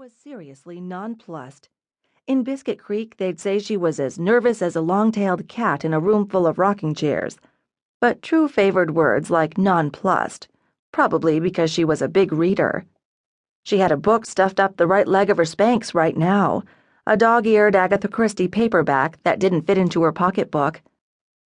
was seriously nonplussed. In Biscuit Creek, they'd say she was as nervous as a long-tailed cat in a room full of rocking chairs. But True favored words like nonplussed, probably because she was a big reader. She had a book stuffed up the right leg of her Spanx right now, a dog-eared Agatha Christie paperback that didn't fit into her pocketbook.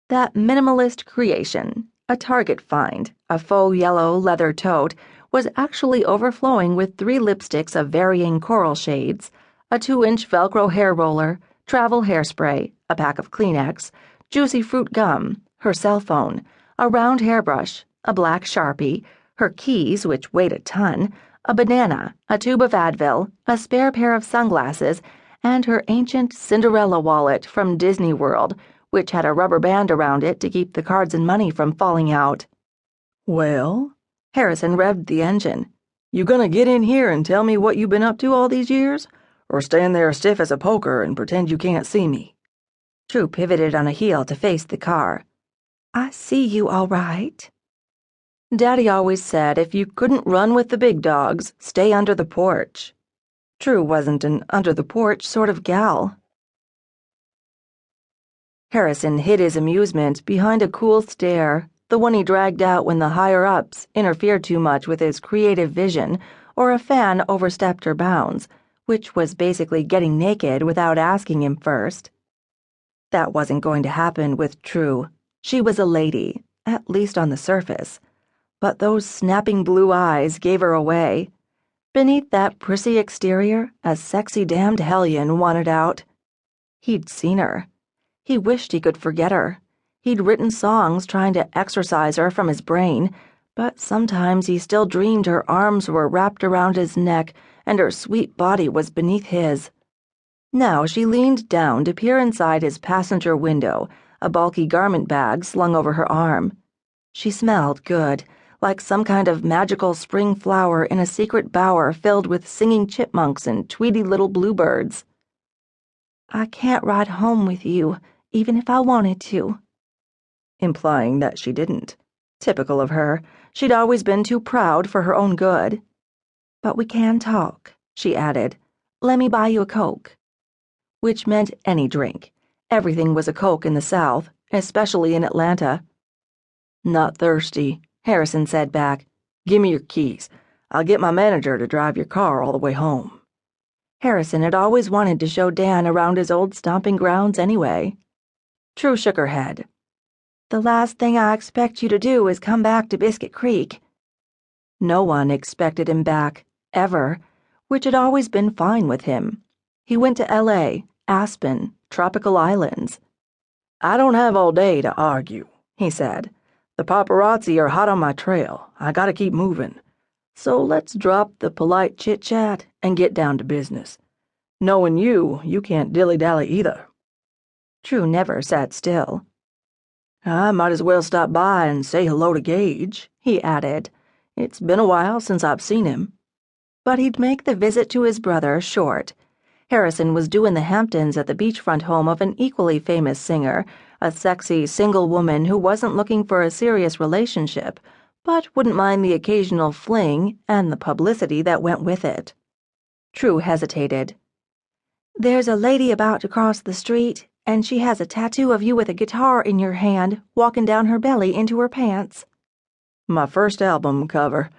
That minimalist creation, a Target find, a faux yellow leather tote, was actually overflowing with 3 lipsticks of varying coral shades, a 2-inch Velcro hair roller, travel hairspray, a pack of Kleenex, juicy fruit gum, her cell phone, a round hairbrush, a black Sharpie, her keys, which weighed a ton, a banana, a tube of Advil, a spare pair of sunglasses, and her ancient Cinderella wallet from Disney World, which had a rubber band around it to keep the cards and money from falling out. Well? Harrison revved the engine. You gonna get in here and tell me what you been up to all these years? Or stand there stiff as a poker and pretend you can't see me? True pivoted on a heel to face the car. I see you all right. Daddy always said if you couldn't run with the big dogs, stay under the porch. True wasn't an under-the-porch sort of gal. Harrison hid his amusement behind a cool stare, the one he dragged out when the higher-ups interfered too much with his creative vision or a fan overstepped her bounds, which was basically getting naked without asking him first. That wasn't going to happen with True. She was a lady, at least on the surface. But those snapping blue eyes gave her away. Beneath that prissy exterior, a sexy damned hellion wanted out. He'd seen her. He wished he could forget her. He'd written songs trying to exorcise her from his brain, but sometimes he still dreamed her arms were wrapped around his neck and her sweet body was beneath his. Now she leaned down to peer inside his passenger window, a bulky garment bag slung over her arm. She smelled good, like some kind of magical spring flower in a secret bower filled with singing chipmunks and tweedy little bluebirds. I can't ride home with you, even if I wanted to. Implying that she didn't. Typical of her. She'd always been too proud for her own good. But we can talk, she added. Let me buy you a Coke. Which meant any drink. Everything was a Coke in the South, especially in Atlanta. Not thirsty, Harrison said back. Give me your keys. I'll get my manager to drive your car all the way home. Harrison had always wanted to show Dan around his old stomping grounds anyway. True shook her head. The last thing I expect you to do is come back to Biscuit Creek. No one expected him back, ever, which had always been fine with him. He went to L.A., Aspen, tropical islands. I don't have all day to argue, he said. The paparazzi are hot on my trail. I gotta keep moving. So let's drop the polite chit-chat and get down to business. Knowing you can't dilly-dally either. True never sat still. I might as well stop by and say hello to Gage, he added. It's been a while since I've seen him. But he'd make the visit to his brother short. Harrison was due in the Hamptons at the beachfront home of an equally famous singer, a sexy single woman who wasn't looking for a serious relationship, but wouldn't mind the occasional fling and the publicity that went with it. True hesitated. There's a lady about to cross the street, and she has a tattoo of you with a guitar in your hand, walking down her belly into her pants. My first album cover.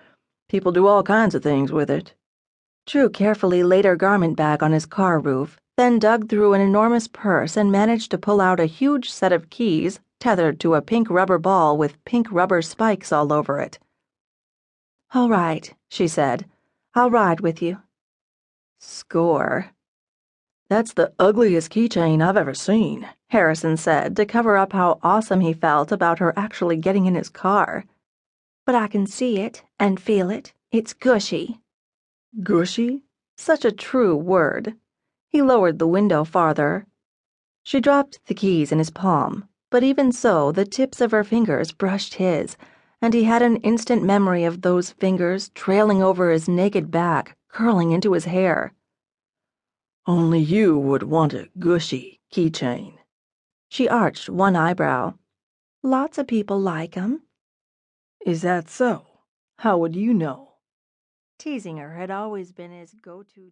People do all kinds of things with it. True carefully laid her garment bag on his car roof, then dug through an enormous purse and managed to pull out a huge set of keys tethered to a pink rubber ball with pink rubber spikes all over it. All right, she said. I'll ride with you. Score. That's the ugliest keychain I've ever seen, Harrison said to cover up how awesome he felt about her actually getting in his car. But I can see it and feel it. It's gushy. Gushy? Such a True word. He lowered the window farther. She dropped the keys in his palm, but even so the tips of her fingers brushed his, and he had an instant memory of those fingers trailing over his naked back, curling into his hair. Only you would want a gushy keychain. She arched one eyebrow. Lots of people like 'em. Is that so? How would you know? Teasing her had always been his go-to.